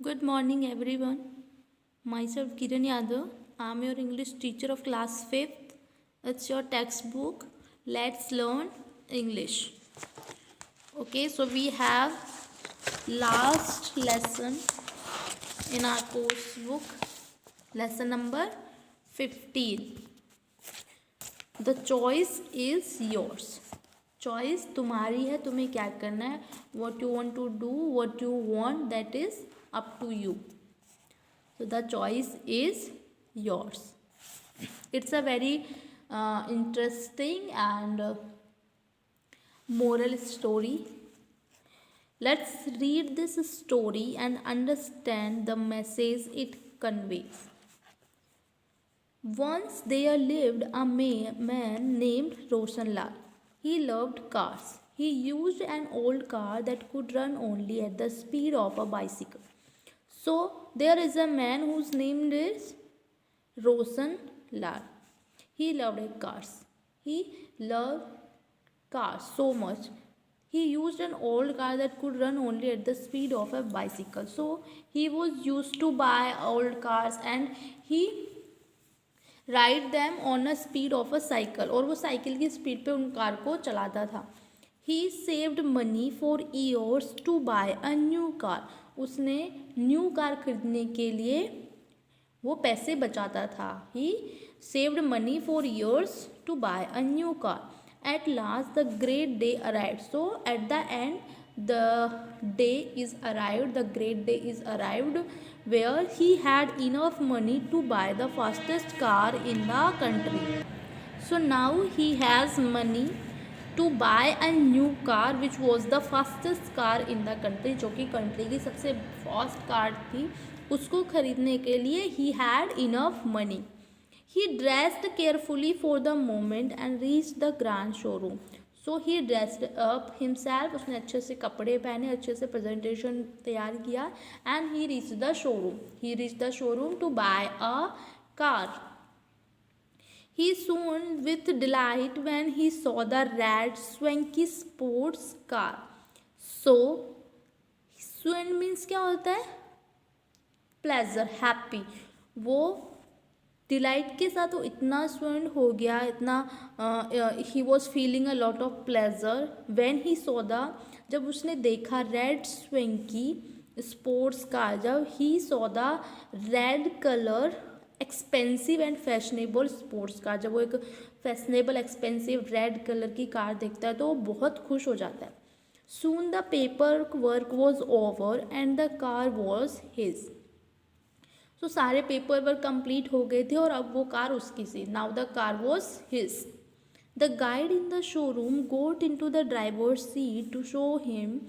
Good morning, everyone. Myself Kiran Yadav. I'm your English teacher of class 5th. It's your textbook. Let's learn English. Okay, so we have last lesson in our course book, lesson number 15. The choice is yours. Choice तुम्हारी है, तुम्हें क्या करना है. What you want to do, what you want, that is up to you. So the choice is yours. It's a very interesting and moral story. Let's read this story and understand the message it conveys. Once there lived a man named Roshan Lal. He loved cars. He used an old car that could run only at the speed of a bicycle. So there is a man whose name is Roshan Lal. He loved cars. He loved cars so much. He used an old car that could run only at the speed of a bicycle. So he was used to buy old cars and he ride them on a speed of a cycle. और वो cycle की speed पे उन car को चलाता था. He saved money for years to buy a new car. उसने new car खरीदने के लिए वो पैसे बचाता था. He saved money for years to buy a new car. At last the great day arrived. So at the end the day is arrived, the great day is arrived, where he had enough money to buy the fastest car in the country. So now he has money to buy a new car which was the fastest car in the country. जो कि country की सबसे fast car थी, उसको खरीदने के लिए he had enough money. He dressed carefully for the moment and reached the grand showroom. So he dressed up himself. उसने अच्छे से कपड़े पहने, अच्छे से प्रेजेंटेशन तैयार किया. And he reach the showroom. He reach the showroom to buy a car. He swoon with delight when he saw the red swanky sports car. So swank means क्या होता है? Pleasure, happy. वो delight के साथ वो इतना स्वेंड हो गया, इतना he was feeling a lot of pleasure when he saw the. जब उसने देखा रेड स्वेंकी स्पोर्ट्स कार, जब ही saw the red colour expensive and fashionable sports car, जब वो एक फैशनेबल एक्सपेंसिव रेड कलर की कार देखता है तो वो बहुत खुश हो जाता है. Soon the paper work was over and the car was his. तो सारे पेपर वर्क कंप्लीट हो गए थे और अब वो कार उसकी थी. Now the car was his. The guide in the showroom got into the driver seat to show him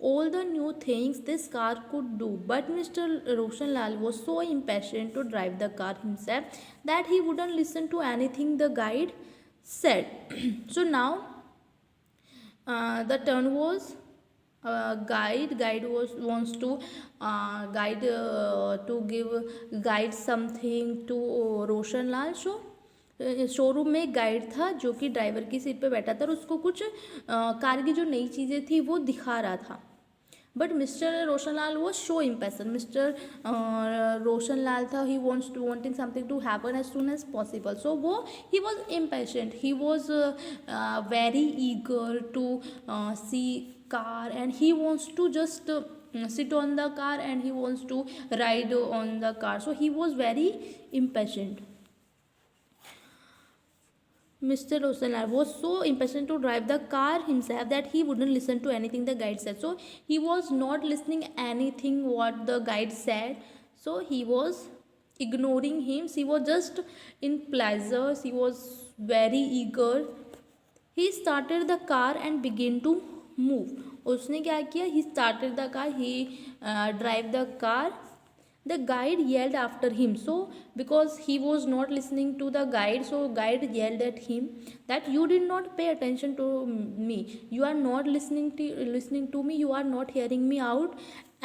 all the new things this car could do, but Mr. Roshan Lal was so impatient to drive the car himself that he wouldn't listen to anything the guide said. So now the turn was guide was wants to guide to give guide something to Roshan Lal. So showroom में एक guide था जो कि driver की seat पे बैठा था और उसको कुछ कार की जो नई चीज़ें थी वो दिखा रहा था. But mister Roshan Lal was show impatient. Mister Roshan Lal था, he wanting something to happen as soon as possible. So वो he was impatient. He was very eager to see car and he wants to just sit on the car and he wants to ride on the car. So he was very impatient. Mr. Roshan Lal was so impatient to drive the car himself that he wouldn't listen to anything the guide said. So he was not listening anything what the guide said. So he was ignoring him. He was just in pleasures. He was very eager. He started the car and began to move. उसने क्या किया? He started the car. He drive the car. The guide yelled after him. So because he was not listening to the guide, so guide yelled at him that you did not pay attention to me. You are not listening to me. You are not hearing me out.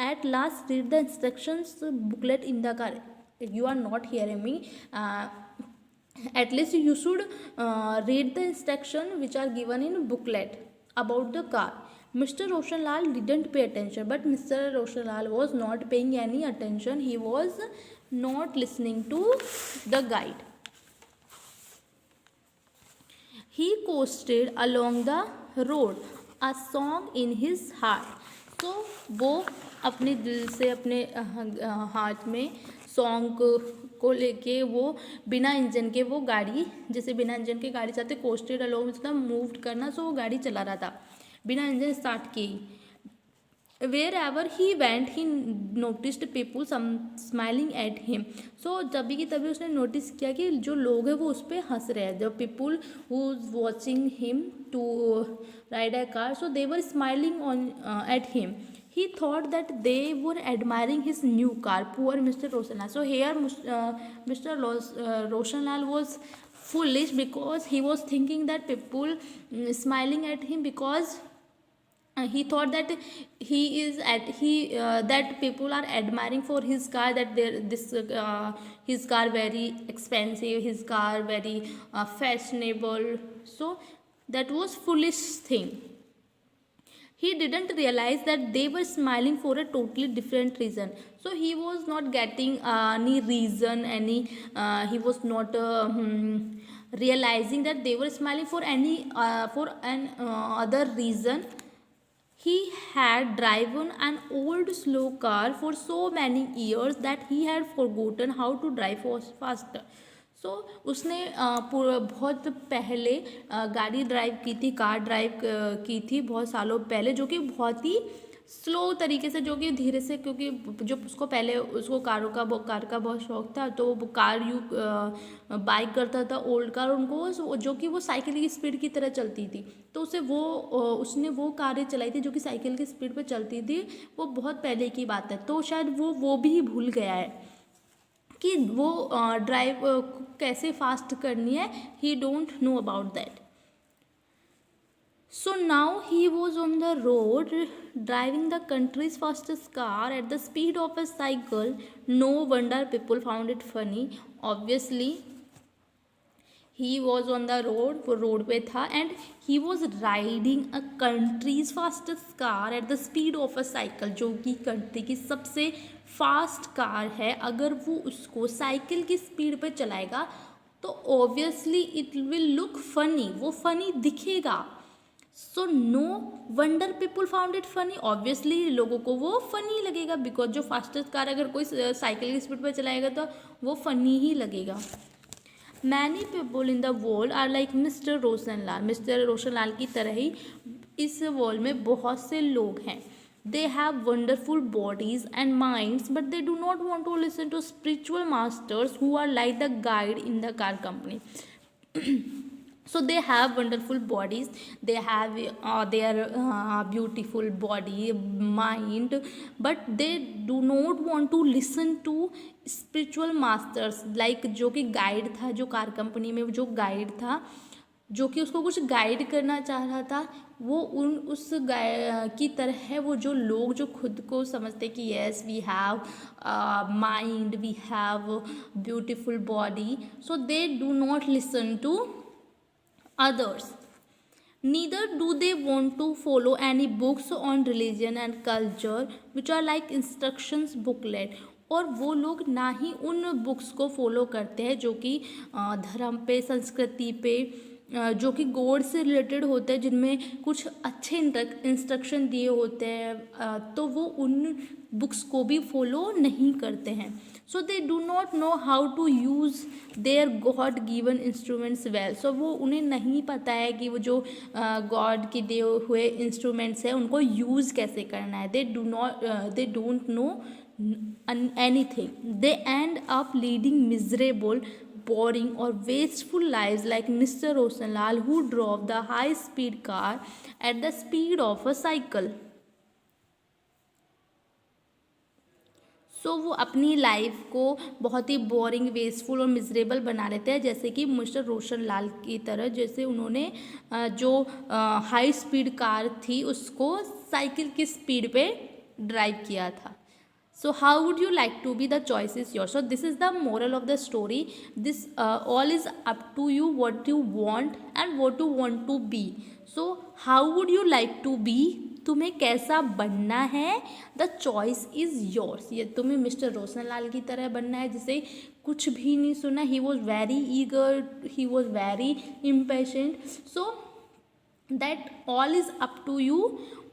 At last read the instructions booklet in the car. You are not hearing me. At least you should read the instruction which are given in booklet about the car. Mr. Roshanlal didn't pay attention, but Mr. Roshanlal was not paying any attention. He was not listening to the guide. He coasted along the road, a song in his heart. तो वो अपने दिल से, अपने हाथ में song को लेके वो बिना इंजन के वो गाड़ी, जैसे बिना इंजन के गाड़ी चलाते, कोस्टेड अलोंग मतलब मूव करना, सो वो गाड़ी चला रहा था बिना इंजन स्टार्ट किए ही. Wherever he went, he noticed people smiling at him. So तभी की तभी उसने नोटिस किया कि जो लोग हैं वो उस पर हंस रहे हैं. The people who watching him to ride a car, so they were smiling on at him. He thought that they were admiring his new car. Poor Mr. Roshanlal. So here Mr. Roshanlal was foolish because he was thinking that people smiling at him because he thought that that people are admiring for his car, that his car very expensive, his car very fashionable. So that was foolish thing. He didn't realize that they were smiling for a totally different reason. So he was not getting any reason, he was not realizing that they were smiling for an other reason. He had driven an old slow car for so many years that he had forgotten how to drive faster. So उसने बहुत पहले गाड़ी drive की थी, car drive की थी बहुत सालों पहले, जो कि बहुत ही स्लो तरीके से, जो कि धीरे से, क्योंकि जो उसको पहले उसको कार का बहुत शौक था, तो वो कार बाइक करता था, ओल्ड कार, उनको जो कि वो साइकिल की स्पीड की तरह चलती थी, तो उसने वो कारें चलाई थी जो कि साइकिल की स्पीड पे चलती थी. वो बहुत पहले की बात है, तो शायद वो भी भूल गया है कि वो ड्राइव कैसे फास्ट करनी है. ही don't know about that. So now he was on the road driving the country's fastest car at the speed of a cycle. No wonder people found it funny. Obviously he was on the road, वो road पे था, and he was riding a country's fastest car at the speed of a cycle, जो कि country की सबसे fast car है. अगर वो उसको साइकिल की स्पीड पे चलाएगा तो obviously it will look funny, वो फनी दिखेगा. So no wonder people found it funny. Obviously लोगों को वो फनी लगेगा, बिकॉज जो फास्टेस्ट कार अगर कोई साइकिल की स्पीड पर चलाएगा तो वो फनी ही लगेगा. Many people in the world are like mister Roshanlal. Mister Roshanlal की तरह ही इस वर्ल्ड में बहुत से लोग हैं. They have wonderful bodies and minds, but they do not want to listen to spiritual masters who are like the guide in the car company. So they have wonderful bodies, they have their beautiful body, mind, but they do not want to listen to spiritual masters, like जो कि guide था, जो car company में जो guide था, जो कि उसको कुछ गाइड करना चाह रहा था, वो उस की तरह है. वो जो लोग जो खुद को समझते कि yes we have mind, we have beautiful body, so they do not listen to others. Neither do they want to follow any books on religion and culture which are like instructions booklet. और वो लोग ना ही उन books को follow करते हैं जो कि धर्म पे, संस्कृति पे, जो कि गॉड से रिलेटेड होते हैं, जिनमें कुछ अच्छे इंस्ट्रक्शन दिए होते हैं, तो वो उन बुक्स को भी फॉलो नहीं करते हैं. So they do not know how to use their god given instruments well. So वो उन्हें नहीं पता है कि वो जो गॉड के दिए हुए इंस्ट्रूमेंट्स हैं उनको यूज़ कैसे करना है. They don't know anything. They end up leading miserable, boring or wasteful lives like Mr. Roshanlal, who drove the high speed car at the speed of a cycle. वो अपनी लाइफ को बहुत ही boring, wasteful और miserable बना लेते हैं, जैसे कि मिस्टर रोशनलाल की तरह, जैसे उन्होंने जो हाई स्पीड कार थी उसको साइकिल की स्पीड पे ड्राइव किया था. So how would you like to be? The choice is yours. So this is the moral of the story. This all is up to you, what you want and what you want to be. So how would you like to be? तुम्हें कैसा बनना है? The choice is yours. ये तुम्हें mister Roshan लाल की तरह बनना है, जिसे कुछ भी नहीं सुना. He was very eager, he was very impatient. So that all is up to you,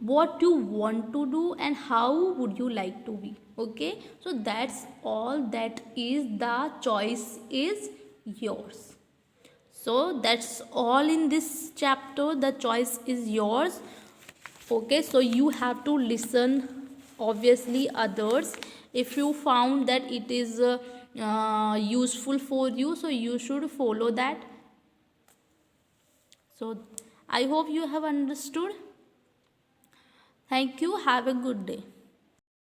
what you want to do and how would you like to be. Okay, so that's all. That is, the choice is yours. So that's all in this chapter. The choice is yours. Okay, so you have to listen obviously others. If you found that it is useful for you, so you should follow that. So I hope you have understood. Thank you. Have a good day.